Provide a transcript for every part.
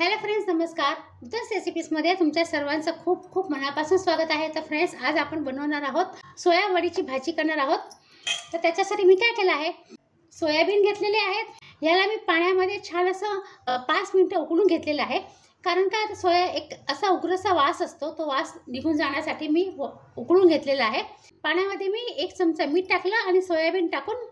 Hello friends, नमस्कार. उदर्स रेसिपीजमध्ये तुमच्या सर्वांचं खूप खूप मनापासून स्वागत आहे. तर फ्रेंड्स, आज आपण बनवणार आहोत सोया वडीची भाजी करणार आहोत. तर त्याच्यासाठी मी काय केलं आहे, सोयाबीन घेतलेले आहेत. याला मी पाण्यामध्ये छान असं 5 मिनिटं उकळून घेतलेलं आहे. कारण काय, सोया एक असा उग्रसा वास असतो, तो वास निघून जाण्यासाठी मी उकळून घेतलेला आहे. पाण्यामध्ये मी 1 चमचा मीठ टाकलं आणि सोयाबीन टाकून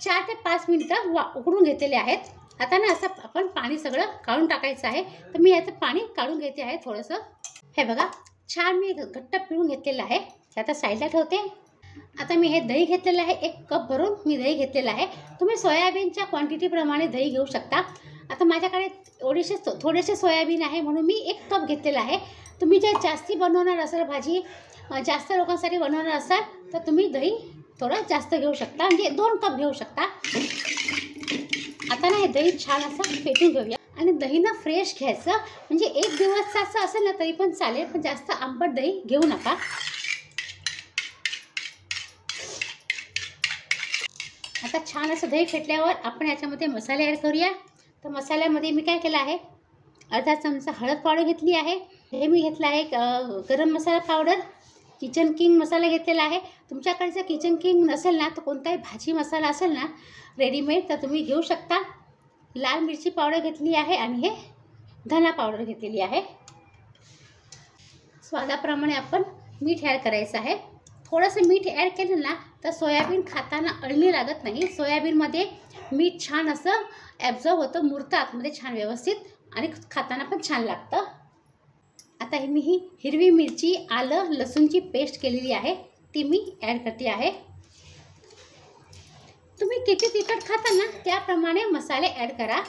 4 ते 5 मिनिटं उकळून घेतलेले आहेत. आता ना असं आपण पाणी सगळं काढून टाकायचं आहे. तर मी याचं पाणी काढून घेते आहे थोडंसं. हे बघा, छान मी घट्ट पिळून घेतलेलं आहे. आता साईडला ठेवते. आता मी हे दही घेतलेलं आहे, 1 कप भरून मी दही घेतलेलं आहे. तुम्ही सोयाबीनच्या क्वांटिटीप्रमाणे दही घेऊ शकता. आता माझ्याकडे थोडेसे सोयाबीन आहे म्हणून मी 1 कप घेतलेला आहे. तुम्ही जर जास्ती बनवणार असाल भाजी, जास्त लोकांसाठी बनवणार असाल तर तुम्ही दही थोडं जास्त घेऊ शकता, म्हणजे 2 कप घेऊ शकता. आता ना हे दही छान असं फेटून घेऊया. आणि दही ना फ्रेश घ्यायचं, म्हणजे 1 दिवसचं असं असेल ना तरी पण चालेल, पण जास्त आंबट दही घेऊ नका. आता छान असं दही फेटल्यावर आपण याच्यामध्ये मसाले ॲड करूया. तर मसाल्यामध्ये मी काय केलं आहे, अर्धा चमचा हळद पावडर घेतली आहे. हे मी घेतलं आहे गरम मसाला पावडर, किचन किंग मसाला घेतलेला आहे. तुमच्याकडे जर किचन किंग नसेल ना तर कोणताही भाजी मसाला असेल ना रेडीमेड तर तुम्ही घेऊ शकता. लाल मिरची पावडर घेतली आहे आणि हे धना पावडर घेतलेली आहे. स्वादाप्रमाणे आपण मीठ ॲड करायचं आहे. थोडंसं मीठ ॲड केलं ना तर सोयाबीन खाताना अळणी लागत नाही. सोयाबीनमध्ये मीठ छान असं ॲब्झॉर्ब होतं, मुरतं आतमध्ये छान व्यवस्थित, आणि खाताना पण छान लागतं. आता मी ही हिरवी मिरची, आलं, लसूणची पेस्ट केलेली आहे ती मी ॲड करते आहे. तुम्ही किती तिखट खाता ना त्याप्रमाणे मसाले ॲड करा.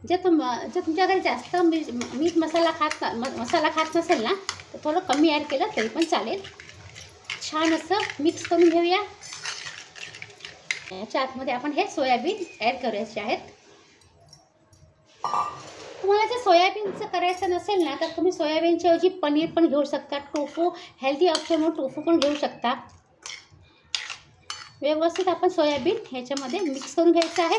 जर तुमच्याकडे जास्त मीठ मसाला खात नसेल ना तर थोडं कमी ॲड केलं तरी पण चालेल. छान असं मिक्स करून घेऊया. याच्या आतमध्ये आपण हे सोयाबीन ॲड करायचे आहेत. तुम्हाला जर सोयाबीनचं करायचं नसेल ना तर तुम्ही सोयाबीनच्या ऐवजी पनीर पण घेऊ शकता. टोफू हेल्दी ऑप्शन म्हणून टोफू पण घेऊ शकता. व्यवस्थित आपण सोयाबीन ह्याच्यामध्ये मिक्स करून घ्यायचं आहे.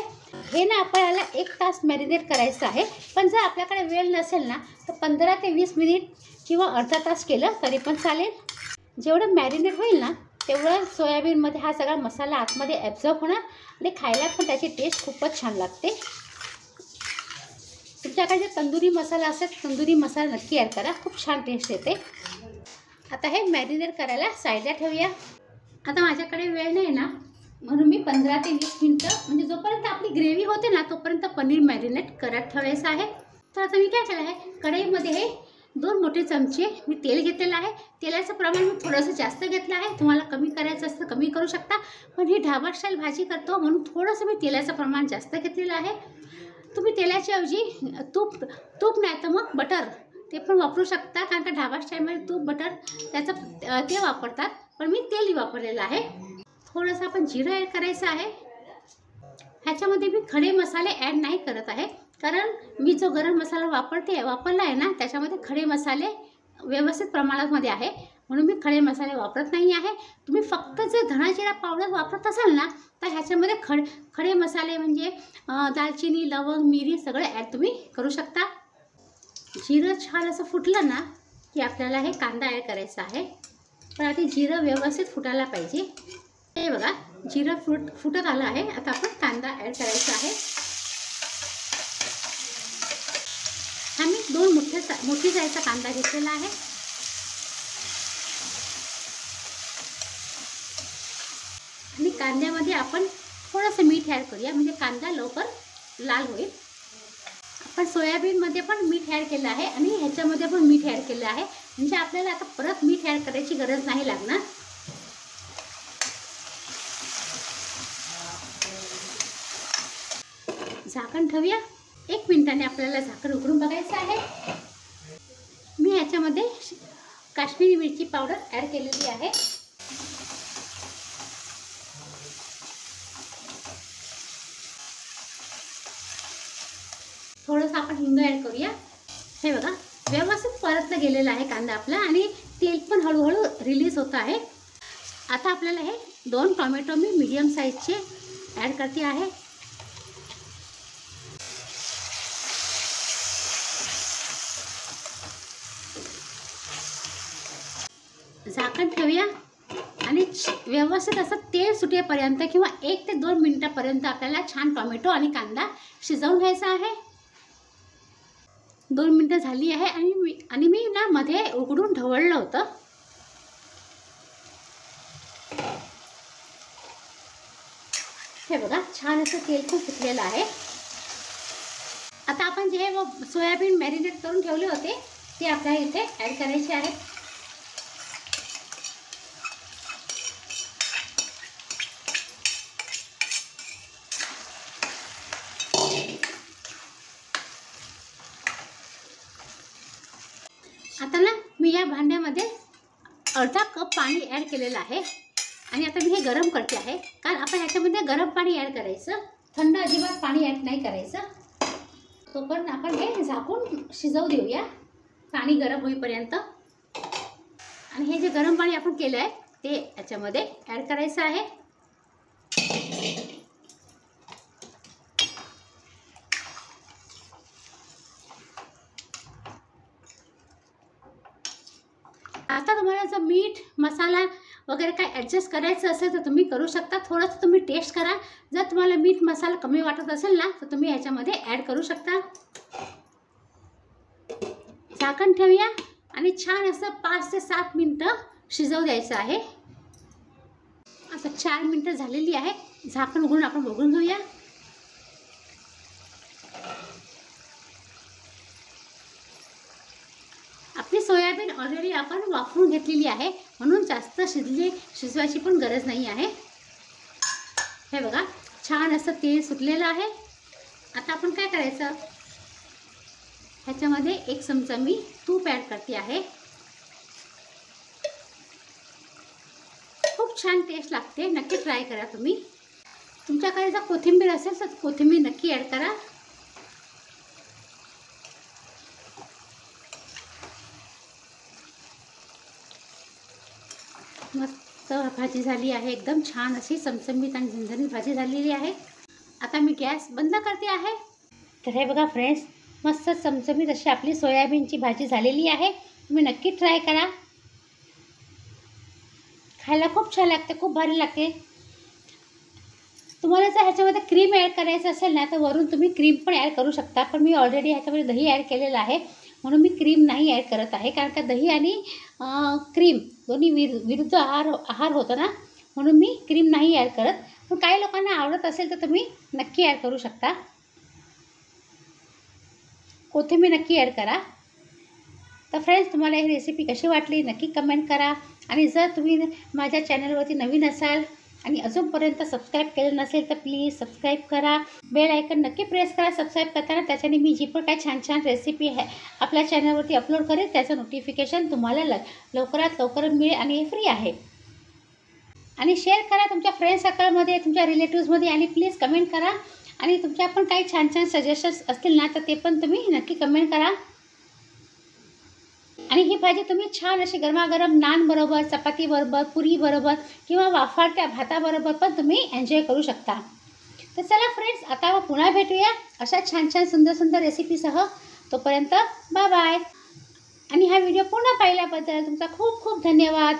हे ना आपल्याला 1 तास मॅरिनेट करायचं आहे. पण जर आपल्याकडे वेळ नसेल ना तर 15 ते 20 मिनिट किंवा अर्धा तास केलं तरी पण चालेल. जेवढं मॅरिनेट होईल ना तेवढं सोयाबीनमध्ये हा सगळा मसाला आतमध्ये ॲब्झॉर्ब होणार आणि खायला पण त्याची टेस्ट खूपच छान लागते. तुमच्याकडे जर तंदुरी मसाला असेल तंदुरी मसाला नक्की ॲड करा, खूप छान टेस्ट येते. आता हे मॅरिनेट करायला साईडला ठेवूया. आता माझ्याकडे वेळ नाही ना म्हणून मी 15 ते 20 मिनिटं, म्हणजे जोपर्यंत आपली ग्रेव्ही होते ना तोपर्यंत पनीर मॅरिनेट करत ठेवायचं आहे. तर आता मी काय केलं आहे, कढईमध्ये हे 2 मोठे चमचे मी तेल घेतलेलं आहे. तेलाचं प्रमाण मी थोडंसं जास्त घेतलं आहे. तुम्हाला कमी करायचं असतं कमी करू शकता, पण ही ढाबा स्टाईल भाजी करतो म्हणून थोडंसं मी तेलाचं प्रमाण जास्त घेतलेलं आहे. तुम्ही तेलाच्या ऐवजी तूप नाही तर मग बटर ते पण वापरू शकता. कारण का ढाबा स्टाईलमध्ये तूप बटर त्याचं ते वापरतात, पण मी तेल वापरलेलं आहे. थोडंसं आपण जिरं ॲड करायचं आहे. ह्याच्यामध्ये मी खडे मसाले ॲड नाही करत आहे, कारण मी जो गरम मसाला वापरला आहे ना त्याच्यामध्ये खडे मसाले व्यवस्थित प्रमाणामध्ये आहे म्हणून मी खडे मसाले वापरत नाही आहे. तुम्ही फक्त जर धना जिरा पावडर वापरत असाल ना तर ह्याच्यामध्ये खडे मसाले म्हणजे दालचिनी, लवंग, मिरी सगळं ॲड तुम्ही करू शकता. जिरं छान असं फुटलं ना की आपल्याला हे कांदा ॲड करायचा आहे. पण आता जिरं व्यवस्थित फुटायला पाहिजे. हे बघा, जिरं फुटत आलं आहे. आता आपण कांदा ॲड करायचा आहे. हा मी 2 मोठी साईजचा कांदा घेतलेला आहे. आणि कांद्यामध्ये आपण थोडंसं मीठ ॲड करूया, म्हणजे कांदा लवकर लाल होईल. आपण सोयाबीनमध्ये पण मीठ ॲड केलं आहे आणि ह्याच्यामध्ये पण मीठ ॲड केलं आहे, म्हणजे आपल्याला आता परत मीठ ॲड करायची गरज नाही लागणार. झाकण ठेवूया. 1 मिनिटाने आपल्याला झाकण उघडून बघायचं आहे. मी ह्याच्यामध्ये काश्मीरी मिरची पावडर ॲड केलेली आहे. थोडंसं आपण हिंग ॲड करूया. हे बघा, व्यवस्थित परतलं गेलेलं आहे कांदा आपला आणि तेल पण हळूहळू रिलीज होत आहे. आता आपल्याला हे 2 टोमॅटो मी मीडियम साईजचे ॲड करते आहे. झाकण ठेवूया आणि व्यवस्थित असं तेल सुटेपर्यंत किंवा 1 ते 2 मिनिटापर्यंत आपल्याला छान टोमॅटो आणि कांदा शिजवून घ्यायचा आहे. 2 मिनिटं झाली आहे आणि मी ना मध्ये उघडून ढवळलं होतं. हे बघा छान असं तेल खूप सुटलेलं आहे. आता आपण जे सोयाबीन मॅरिनेट करून ठेवले होते ते आपल्याला इथे ॲड करायचे आहेत. आता ना मी या भांड्यामध्ये अर्धा कप पाणी ॲड केलेलं आहे आणि आता मी हे गरम करते आहे. कारण आपण ह्याच्यामध्ये गरम पाणी ॲड करायचं, थंड अजिबात पाणी ॲड नाही करायचं. तोपर्यंत आपण हे झाकून शिजवू देऊया पाणी गरम होईपर्यंत. आणि हे जे गरम पाणी आपण केलं आहे ते याच्यामध्ये ॲड करायचं आहे. आता तुम्हाला जर मीठ मसाला वगैरे काय ॲडजस्ट करायचं असेल तर तुम्ही करू शकता. थोडंसं तुम्ही टेस्ट करा. जर तुम्हाला मीठ मसाला कमी वाटत असेल ना तर तुम्ही ह्याच्यामध्ये ॲड करू शकता. झाकण ठेवूया आणि छान असं 5 ते 7 मिनिटं शिजवू द्यायचं आहे. आता 4 मिनिटं झालेली आहे. झाकण उघडून आपण बघून घेऊया. आपली सोयाबीन ऑलरेडी आपण वाफवून घेतलेली आहे म्हणून जास्त शिजवायची पण गरज नाही आहे. हे बघा छान असं तेल सुटलेलं आहे. आता आपण काय करायचं, ह्याच्यामध्ये 1 चमचा मी तूप ॲड करते आहे. खूप छान टेस्ट लागते, नक्की ट्राय करा तुम्ही. तुमच्याकडे जर कोथिंबीर असेल तर कोथिंबीर नक्की ॲड करा. मस्त भाजी झाली आहे, एकदम छान अशी चमचमीत आणि झणझणीत भाजी झालेली आहे. आता मी गॅस बंद करते आहे. तर हे बघा फ्रेंड्स, मस्त चमचमीत अशी आपली सोयाबीनची भाजी झालेली आहे. तुम्ही नक्की ट्राय करा. खायला खूप छान लागते, खूप भारी लागते. तुम्हाला जर ह्याच्यामध्ये क्रीम ॲड करायचं असेल ना तर वरून तुम्ही क्रीम पण ॲड करू शकता. पण मी ऑलरेडी ह्याच्यामध्ये दही ॲड केलेलं आहे म्हणून मी क्रीम नाही ॲड करत आहे. कारण का दही आणि क्रीम दोन्ही विरुद्ध आहार होतं ना, म्हणून मी क्रीम नाही ॲड करत. पण काही लोकांना आवडत असेल तर तुम्ही नक्की ॲड करू शकता. कोथिंबीर नक्की ॲड करा. तर फ्रेंड्स, तुम्हाला ही रेसिपी कशी वाटली नक्की कमेंट करा. आणि जर तुम्ही माझ्या चॅनलवरती नवीन असाल आणि अजूनपर्यंत सबस्क्राईब केलं नसेल तर प्लीज सबस्क्राईब करा. बेल आयकन नक्की प्रेस करा सबस्क्राईब करताना. त्याच्याने मी जी पण काही छान छान रेसिपी आहे आपल्या चॅनलवरती अपलोड करेल त्याचं नोटिफिकेशन तुम्हाला लवकरात लवकर मिळेल आणि हे फ्री आहे. आणि शेअर करा तुमच्या फ्रेंड सर्कलमध्ये, तुमच्या रिलेटिव्समध्ये आणि प्लीज कमेंट करा. आणि तुमच्या पण काही छान छान सजेशन्स असतील ना तर ते पण तुम्ही नक्की कमेंट करा. आणि ही भाजी तुम्ही छान अशी गरमागरम नान बरोबर, चपाती बरोबर, पुरी बरोबर किंवा वाफाळत्या भाताबरोबर पण तुम्ही एन्जॉय करू शकता. तर चला फ्रेंड्स, आता पुन्हा भेटूया अशा छान छान सुंदर सुंदर रेसिपीसह. तोपर्यंत बाय बाय. आणि हा व्हिडिओ पुन्हा पाहिल्याबद्दल तुमचा खूप खूप धन्यवाद.